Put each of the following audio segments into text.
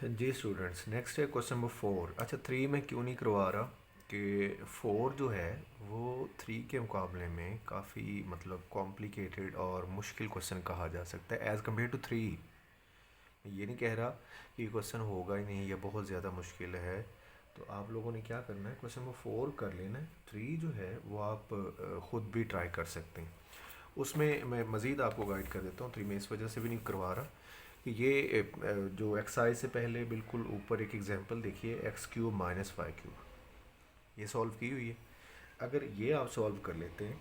जी students, next है question number 4। अच्छा, 3 में क्यों नहीं करवा रहा कि 4 जो है वो 3 के मुकाबले में काफ़ी मतलब कॉम्प्लिकेटेड और मुश्किल क्वेश्चन कहा जा सकता है एज़ कम्पेयर टू 3। मैं ये नहीं कह रहा कि क्वेश्चन होगा ही नहीं या बहुत ज़्यादा मुश्किल है। तो आप लोगों ने क्या करना है, क्वेश्चन नंबर 4 कर लेना है। 3 जो है वो आप ख़ुद भी ट्राई कर सकते हैं। उसमें मैं मज़ीद आपको गाइड कर देता हूँ। 3 में इस वजह से भी नहीं करवा रहा कि ये जो एक्सरसाइज से पहले बिल्कुल ऊपर एक एग्जांपल देखिए, X cube minus Y cube, ये सॉल्व की हुई है। अगर ये आप सॉल्व कर लेते हैं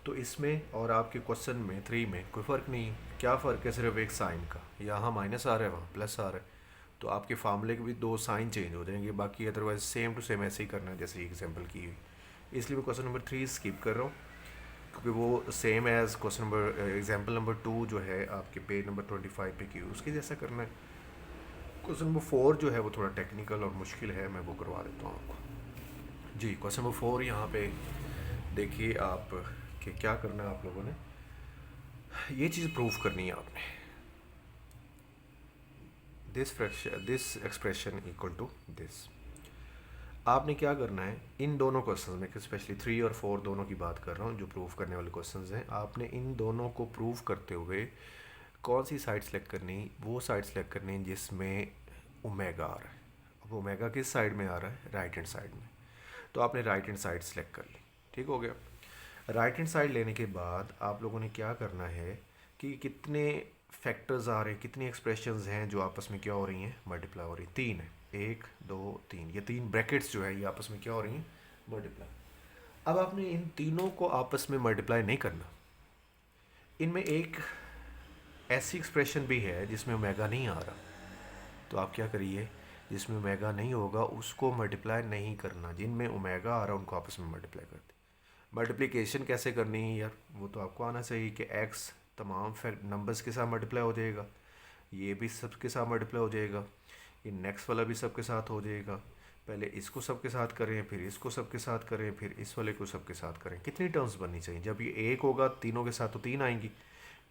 तो इसमें और आपके क्वेश्चन में 3 में कोई फ़र्क नहीं है। क्या फ़र्क है, सिर्फ एक साइन का, यहाँ माइनस आ रहा है वहाँ प्लस आ रहा है, तो आपके फार्मूले के भी दो साइन चेंज हो जाएंगे। बाकी अदरवाइज सेम टू सेम ऐसे ही करना है जैसे एग्जाम्पल की हुई। इसलिए मैं क्वेश्चन नंबर 3 स्किप कर रहा हूँ क्योंकि वो same as question number example number 2 जो है आपके पेज नंबर 25 पे की उसके जैसा करना है। क्वेश्चन नंबर 4 जो है वो थोड़ा टेक्निकल और मुश्किल है, मैं वो करवा देता हूँ आपको। जी, क्वेश्चन नंबर 4 यहाँ पे देखिए आप कि क्या करना है आप लोगों ने। ये चीज़ प्रूव करनी है आपने, this expression equal to this. आपने क्या करना है, इन दोनों क्वेश्चन में, स्पेशली 3 और 4 दोनों की बात कर रहा हूँ जो प्रूव करने वाले क्वेश्चन हैं, आपने इन दोनों को प्रूव करते हुए कौन सी साइड सेलेक्ट करनी, वो साइड सेलेक्ट करनी जिसमें ओमेगा आ रहा है। अब ओमेगा किस साइड में आ रहा है, राइट हैंड साइड में। तो आपने राइट हैंड साइड सेलेक्ट कर ली, ठीक हो गया। राइट हैंड साइड लेने के बाद आप लोगों ने क्या करना है कि कितने फैक्टर्स आ रहे हैं, कितनी एक्सप्रेशंस हैं जो आपस में क्या हो रही हैं, मल्टीप्लाई हो रही हैं। 3 है, 1 2 3, ये 3 ब्रैकेट्स जो है ये आपस में क्या हो रही हैं, मल्टीप्लाई। अब आपने इन तीनों को आपस में मल्टीप्लाई नहीं करना। इनमें एक ऐसी एक्सप्रेशन भी है जिसमें ओमेगा नहीं आ रहा, तो आप क्या करिए, जिसमें ओमेगा नहीं होगा उसको मल्टीप्लाई नहीं करना, जिनमें ओमेगा आ रहा है उनको आपस में मल्टीप्लाई कर दे। मल्टीप्लिकेशन कैसे करनी है यार, वो तो आपको आना चाहिए कि एक्स तमाम फैक्ट नंबर्स के साथ मल्टीप्लाई हो जाएगा, ये भी सबके साथ मल्टीप्लाई हो जाएगा, ये नेक्स्ट वाला भी सबके साथ हो जाएगा। पहले इसको सबके साथ करें, फिर इसको सबके साथ करें, फिर इस वाले को सबके साथ करें। कितनी टर्म्स बननी चाहिए, जब ये एक होगा तीनों के साथ तो 3 आएंगी,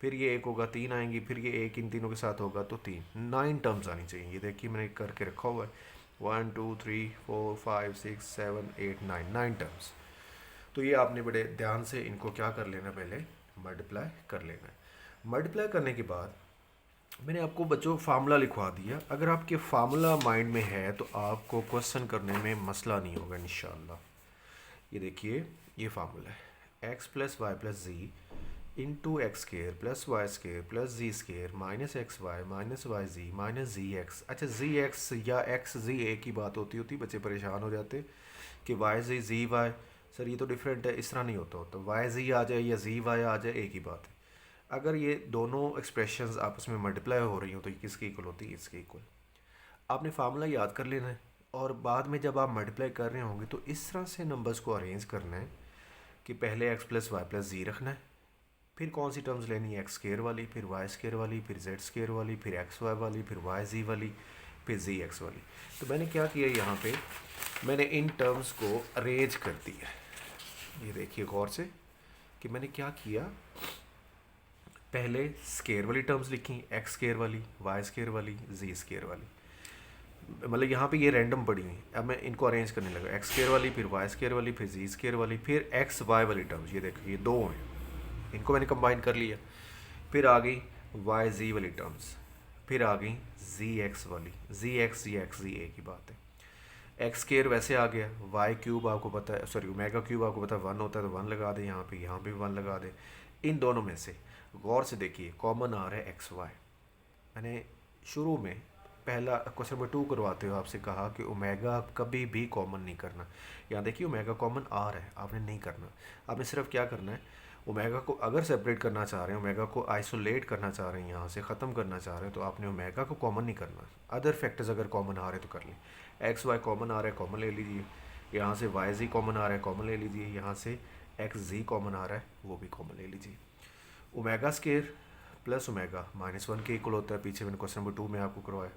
फिर ये एक होगा 3 आएंगी, फिर ये एक इन तीनों के साथ होगा तो 3, 9 टर्म्स आनी चाहिए। ये देखिए मैंने करके रखा हुआ है, 1 2 3 4 5 6 7 8 9, 9 टर्म्स। तो ये आपने बड़े ध्यान से इनको क्या कर लेना, पहले मल्टीप्लाई कर लेना है। मल्टीप्लाई करने के बाद मैंने आपको बच्चों फार्मूला लिखवा दिया। अगर आपके फार्मूला माइंड में है तो आपको क्वेश्चन करने में मसला नहीं होगा इंशाल्लाह। ये देखिए, ये फार्मूला है, X plus Y plus Z into X square plus Y square plus Z square minus X Y minus Y Z minus Z X. अच्छा, जी एक्स या एक्स जी एक ही बात होती बच्चे परेशान हो जाते कि वाई जी वाई, सर ये तो डिफरेंट है, इस तरह नहीं होता वाई जी आ जाए या जी वाई आ जाए एक ही बात है। अगर ये दोनों एक्सप्रेशंस आपस में मल्टीप्लाई हो रही हो तो ये किसके इक्वल होती है, इसके इक्वल। आपने फार्मूला याद कर लेना है और बाद में जब आप मल्टीप्लाई कर रहे होंगे तो इस तरह से नंबर्स को अरेंज करना है कि पहले एक्स प्लस वाई प्लस जी रखना है, फिर कौन सी टर्म्स लेनी है, एक्स स्केयर वाली, फिर वाई स्केयर वाली, फिर जेड स्केयर वाली, फिर एक्स वाई वाली, फिर वाई जी वाली, फिर जी एक्स वाली। तो मैंने क्या किया यहाँ पे, मैंने इन टर्म्स को अरेंज कर दिया। ये देखिए गौर से कि मैंने क्या किया, पहले स्केयर वाली टर्म्स लिखी, एक्स स्केयर वाली, वाई स्केयर वाली, जी स्केयर वाली। मतलब यहाँ पे ये रैंडम पड़ी हुई, अब मैं इनको अरेंज करने लगा, एक्स स्केयर वाली, फिर वाई स्केयर वाली, फिर जी स्केयर वाली, फिर एक्स वाई वाली टर्म्स। ये देखो ये दो हैं, इनको मैंने कंबाइन कर लिया। फिर आ गई वाई जी वाली टर्म्स, फिर आ गई जी एक्स वाली, जी एक्स जी एक ही बात है। एक्स स्केयर वैसे आ गया, वाई क्यूब आपको पता है, सॉरी ओमेगा क्यूब आपको पता है 1 होता है तो 1 लगा दे, यहाँ पे भी 1 लगा दे। इन दोनों में से गौर से देखिए कॉमन आ रहा है एक्स वाई। मैंने शुरू में पहला क्वेश्चन नंबर 2 करवाते हुए आपसे कहा कि ओमेगा कभी भी कॉमन नहीं करना। यहाँ देखिए ओमेगा कॉमन आ रहा है, आपने नहीं करना। आपने सिर्फ क्या करना है, ओमेगा को अगर सेपरेट करना चाह रहे हैं, ओमेगा को आइसोलेट करना चाह रहे हैं, यहाँ से ख़त्म करना चाह रहे हैं, तो आपने ओमेगा को कॉमन नहीं करना। अदर फैक्टर्स अगर कॉमन आ रहे हैं तो कर लें। एक्स वाई कॉमन आ रहा है, कॉमन ले लीजिए। यहाँ से वाई जी कॉमन आ रहा है, कॉमन ले लीजिए। यहाँ से एक्स जी कॉमन आ रहा है, वो भी कॉमन ले लीजिए। ओमेगा स्केयर प्लस ओमेगा -1 के इक्वल होता है, पीछे मैंने क्वेश्चन नंबर 2 में आपको करवाया।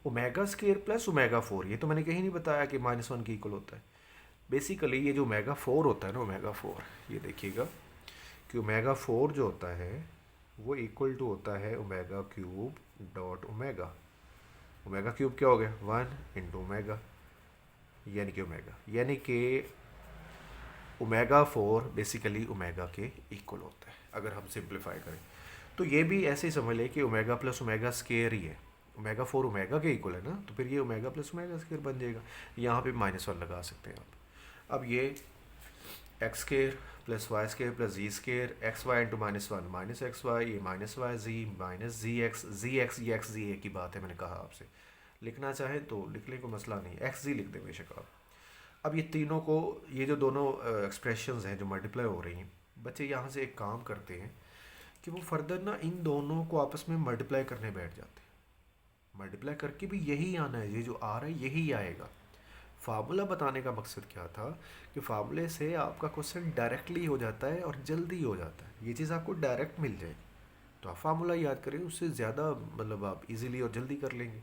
ओमेगा स्केयर प्लस ओमेगा 4, ये तो मैंने कहीं नहीं बताया कि -1 के इक्वल होता है। बेसिकली ये जो ओमेगा 4 होता है ना, ओमेगा 4, ये देखिएगा कि ओमेगा 4 जो होता है वो इक्वल टू होता है omega cube dot omega. Omega cube क्या हो गया 1 इंटू ओमेगा, यानी कि ओमेगा 4 बेसिकली ओमेगा के इक्वल होता है अगर हम सिंप्लीफाई करें। तो ये भी ऐसे ही समझ लें कि ओमेगा प्लस ओमेगा स्केयर ही है, ओमेगा 4 ओमेगा के इक्वल है ना, तो फिर ये ओमेगा प्लस ओमेगा स्केयर बन जाएगा। यहाँ पे -1 लगा सकते हैं आप। अब ये X square plus Y square plus Z square, X Y into -1 minus X Y, ये minus Y Z minus Z X, ये एक्स जी ए की बात है, मैंने कहा आपसे लिखना चाहे तो लिख लें, कोई मसला नहीं, एक्स जी लिख दें बेशक आप। अब ये तीनों को, ये जो दोनों एक्सप्रेशंस हैं जो मल्टीप्लाई हो रही हैं, बच्चे यहाँ से एक काम करते हैं कि वो फर्दर ना इन दोनों को आपस में मल्टीप्लाई करने बैठ जाते हैं। मल्टीप्लाई करके भी यही आना है, ये जो आ रहा है यही आएगा। फार्मूला बताने का मकसद क्या था कि फार्मूले से आपका क्वेश्चन डायरेक्टली हो जाता है और जल्दी हो जाता है, ये चीज़ आपको डायरेक्ट मिल जाएगी। तो आप फार्मूला याद करें, उससे ज़्यादा मतलब आप इजीली और जल्दी कर लेंगे।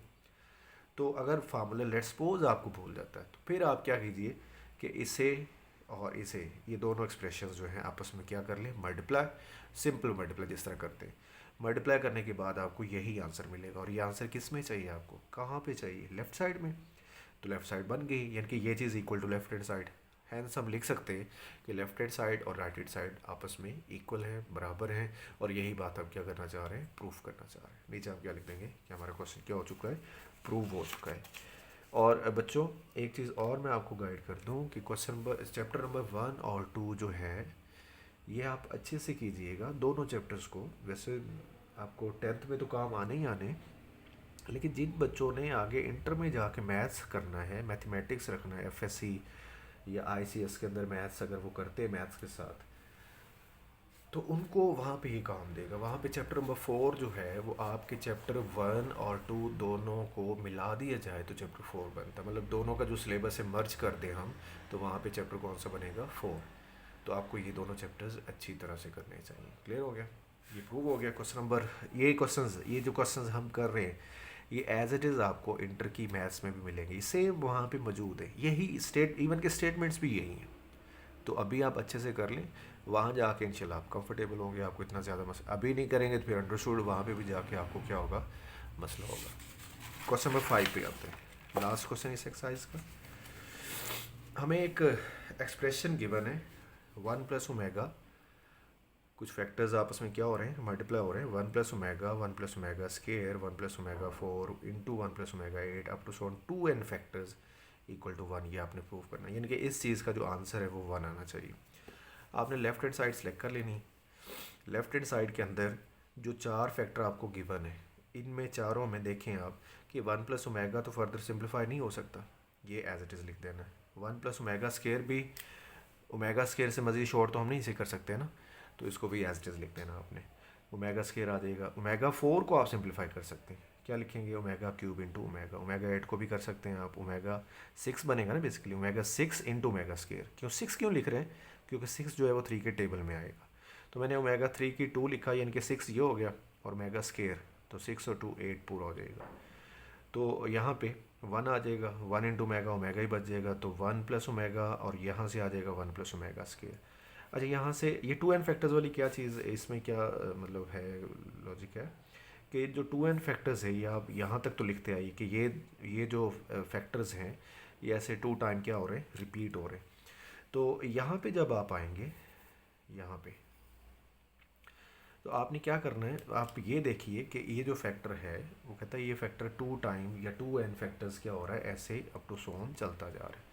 तो अगर फार्मूला लेट्स सपोज आपको भूल जाता है तो फिर आप क्या कीजिए कि इसे और इसे, ये दोनों एक्सप्रेशंस जो हैं आपस में क्या कर लें, मल्टीप्लाई, सिंपल मल्टीप्लाई जिस तरह करते हैं। मल्टीप्लाई करने के बाद आपको यही आंसर मिलेगा, और ये आंसर किस में चाहिए आपको, कहाँ पे चाहिए, लेफ़्ट साइड में। तो लेफ़्ट साइड बन गई, यानी कि ये चीज़ equal to left hand side. Hence हम लिख सकते हैं कि लेफ्ट हैंड साइड और राइट हैंड साइड आपस में इक्वल है, बराबर हैं, और यही बात हम क्या करना चाह रहे हैं, प्रूफ करना चाह रहे हैं। नीचे हम क्या लिख देंगे कि हमारा क्वेश्चन क्या हो चुका है, प्रूव हो चुका है। और बच्चों एक चीज़ और मैं आपको गाइड कर दूं कि क्वेश्चन नंबर, चैप्टर नंबर 1 और 2 जो है ये आप अच्छे से कीजिएगा दोनों चैप्टर्स को। वैसे आपको 10th में तो काम आने ही आने, लेकिन जिन बच्चों ने आगे इंटर में जाके मैथ्स करना है, मैथमेटिक्स रखना है, एफएससी या आईसीएस के अंदर मैथ्स अगर वो करते हैं मैथ्स के साथ, तो उनको वहाँ पे ही काम देगा। वहाँ पे चैप्टर नंबर 4 जो है वो आपके चैप्टर 1 और 2 दोनों को मिला दिया जाए तो चैप्टर 4 बनता है। मतलब दोनों का जो सिलेबस है मर्ज कर दें हम, तो वहाँ पे चैप्टर कौन सा बनेगा, 4। तो आपको ये दोनों चैप्टर्स अच्छी तरह से करने चाहिए। क्लियर हो गया, ये प्रूव हो गया। क्वेश्चन नंबर, ये जो क्वेश्चन हम कर रहे हैं ये एज इट इज़ आपको इंटर की मैथ्स में भी मिलेंगे, ये सेम वहाँ पे मौजूद है, यही इवन के स्टेटमेंट्स भी यही हैं। तो अभी आप अच्छे से कर लें, वहाँ जाके इंशाल्लाह आप कंफर्टेबल होंगे, आपको इतना ज़्यादा मसला अभी नहीं करेंगे तो फिर अंडरस्टूड वहाँ पे भी जाके आपको क्या होगा, मसला होगा। क्वेश्चन नंबर 5 पे आते हैं, लास्ट क्वेश्चन इस एक्सरसाइज का। हमें एक एक्सप्रेशन गिवन है 1 प्लस ओमेगा, कुछ फैक्टर्स आपस में क्या हो रहे हैं, मल्टीप्लाई हो रहे हैं, 1 plus omega square 1 plus omega 4 into 1 plus omega 8 up to सोन 2n फैक्टर्स इक्वल टू 1। ये आपने प्रूव करना है, यानी कि इस चीज़ का जो आंसर है वो 1 आना चाहिए। आपने लेफ्ट हैंड साइड सेलेक्ट कर लेनी। लेफ्ट हैंड साइड के अंदर जो 4 फैक्टर आपको गिवन है, इनमें चारों में देखें आप कि 1 प्लस ओमेगा तो फर्दर सिंप्लीफाई नहीं हो सकता, ये एज इट इज़ लिख देना है। 1 प्लस ओमेगा स्केयर भी, ओमेगा स्केयर से मज़ीद शॉर्ट तो हम नहीं इसे कर सकते ना, तो इसको भी एज इट इज़ लिख देना आपने। ओमेगा स्केयर आ जाएगा। ओमेगा 4 को आप सिंप्लीफाई कर सकते हैं, क्या लिखेंगे, omega cube into omega. Omega 8 को भी कर सकते हैं आप, ओमेगा 6 बनेगा ना basically, omega 6 into omega square. क्यों 6 क्यों लिख रहे हैं, क्योंकि 6 जो है वो 3 के टेबल में आएगा। तो मैंने ओमेगा 3 की 2 लिखा, यानी कि 6 ये हो गया, और ओमेगा स्केयर तो 6 और 2 8 पूरा हो जाएगा। तो यहाँ पे 1 आ जाएगा, 1 इंटू ओमेगा, ओमेगा ही बच जाएगा, तो 1 प्लस ओमेगा, और यहाँ से आ जाएगा 1 प्लस ओमेगा स्केयर। अच्छा, यहाँ से ये 2n फैक्टर्स वाली क्या चीज़, इसमें क्या मतलब है, लॉजिक है कि जो 2n फैक्टर्स है ये आप यहाँ तक तो लिखते आइए कि ये जो फैक्टर्स हैं ये ऐसे 2 टाइम क्या हो रहे हैं, रिपीट हो रहे हैं। तो यहाँ पे जब आप आएंगे, यहाँ पे तो आपने क्या करना है, आप ये देखिए कि ये जो फैक्टर है वो कहता है ये फैक्टर 2 टाइम या 2n फैक्टर्स क्या हो रहा है, ऐसे अप टू सोन चलता जा रहा है।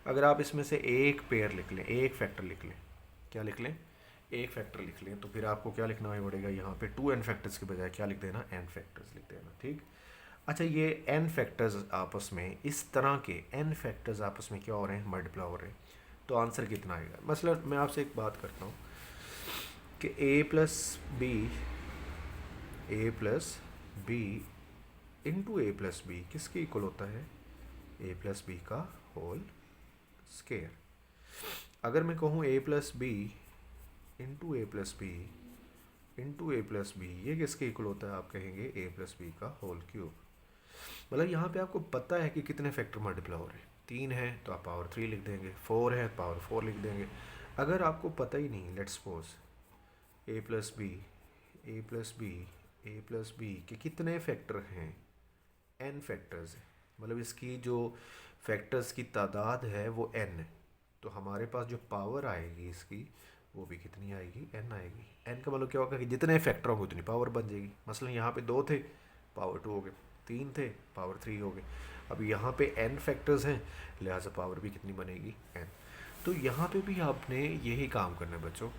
अगर आप इसमें से एक पेयर लिख लें, एक फैक्टर लिख लें, क्या लिख लें, एक फैक्टर लिख लें, तो फिर आपको क्या लिखना पड़ेगा, यहाँ पे 2n फैक्टर्स के बजाय क्या लिख देना, n फैक्टर्स लिख देना। ठीक। अच्छा, ये n फैक्टर्स आपस में, इस तरह के n फैक्टर्स आपस में क्या हो रहे हैं, मल्टीप्लाई हो रहे हैं, तो आंसर कितना आएगा। मतलब मैं आपसे एक बात करता हूँ कि a plus B into A plus B किसके इक्वल होता है, a प्लस बी का होल स्केयर। अगर मैं कहूँ a plus B into A plus B into A plus B, ये किसके इक्वल होता है, आप कहेंगे a प्लस बी का होल क्यूब। मतलब यहाँ पे आपको पता है कि कितने फैक्टर मल्टीप्लाई हो रहे हैं, 3 है तो आप पावर 3 लिख देंगे, 4 है पावर 4 लिख देंगे। अगर आपको पता ही नहीं, let's suppose A plus B के कितने फैक्टर हैं, n फैक्टर्स है, मतलब इसकी जो फैक्टर्स की तादाद है वो n है। तो हमारे पास जो पावर आएगी इसकी वो भी कितनी आएगी, n आएगी। n का मतलब क्या होगा कि जितने फैक्टर होंगे उतनी पावर बन जाएगी। मसलन यहाँ पे 2 थे, पावर 2 हो गए, 3 थे, पावर 3 हो गए। अब यहाँ पे n फैक्टर्स हैं, लिहाजा पावर भी कितनी बनेगी, n। तो यहाँ पे भी आपने यही काम करना है बच्चों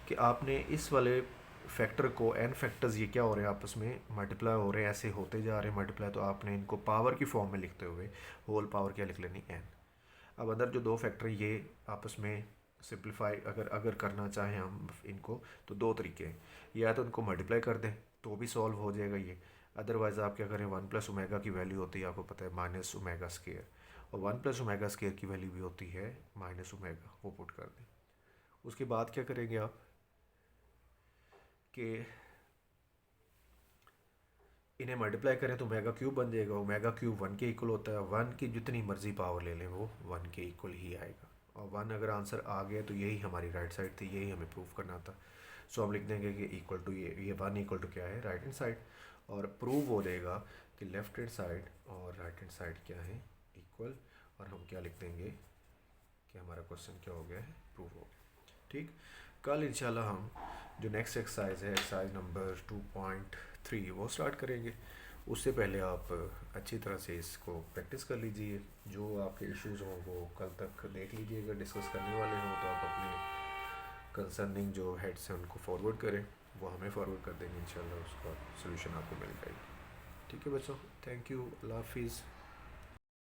कि आपने इस वाले फैक्टर को, n फैक्टर्स ये क्या हो रहे हैं आपस में मल्टीप्लाई हो रहे हैं, ऐसे होते जा रहे हैं मल्टीप्लाई, तो आपने इनको पावर की फॉर्म में लिखते हुए होल पावर क्या लिख लेनी, n। अब अंदर जो 2 फैक्टर ये आपस में सिंप्लीफाई अगर अगर करना चाहें हम इनको, तो 2 तरीके हैं। या तो इनको मल्टीप्लाई कर दें तो भी सॉल्व हो जाएगा ये, अदरवाइज़ आप क्या करें, 1 + ओमेगा की वैल्यू होती है आपको पता है -ओमेगा², और 1 + ओमेगा² की वैल्यू भी होती है -ओमेगा, वो पुट कर दें। उसके बाद क्या करेंगे आप कि इन्हें मल्टीप्लाई करें तो ओमेगा³ बन जाएगा, ओमेगा³ 1 के इक्वल होता है, 1 की जितनी मर्जी पावर ले लें वो 1 के इक्वल ही आएगा। और 1 अगर आंसर आ गया तो यही हमारी राइट साइड थी, यही हमें प्रूव करना था। सो हम लिख देंगे कि इक्वल टू ये 1 इक्वल टू क्या है, राइट हैंड साइड, और प्रूव हो जाएगा कि लेफ्ट हैंड साइड और राइट हैंड साइड क्या है, इक्वल। और हम क्या लिख देंगे कि हमारा क्वेश्चन क्या हो गया है, प्रूव हो गया। ठीक, कल इंशाल्लाह हम जो नेक्स्ट एक्सरसाइज है, एक्सरसाइज नंबर 2.3 वो स्टार्ट करेंगे। उससे पहले आप अच्छी तरह से इसको प्रैक्टिस कर लीजिए, जो आपके इश्यूज़ हों वो कल तक देख लीजिए। अगर डिस्कस करने वाले हों तो आप अपने कंसर्निंग जो हेड्स हैं उनको फॉरवर्ड करें, वो हमें फॉरवर्ड कर देंगे, इंशाल्लाह उसका सोल्यूशन आपको मिल जाएगी। ठीक है बच्चों, थैंक यू, अल्लाह हाफिज़।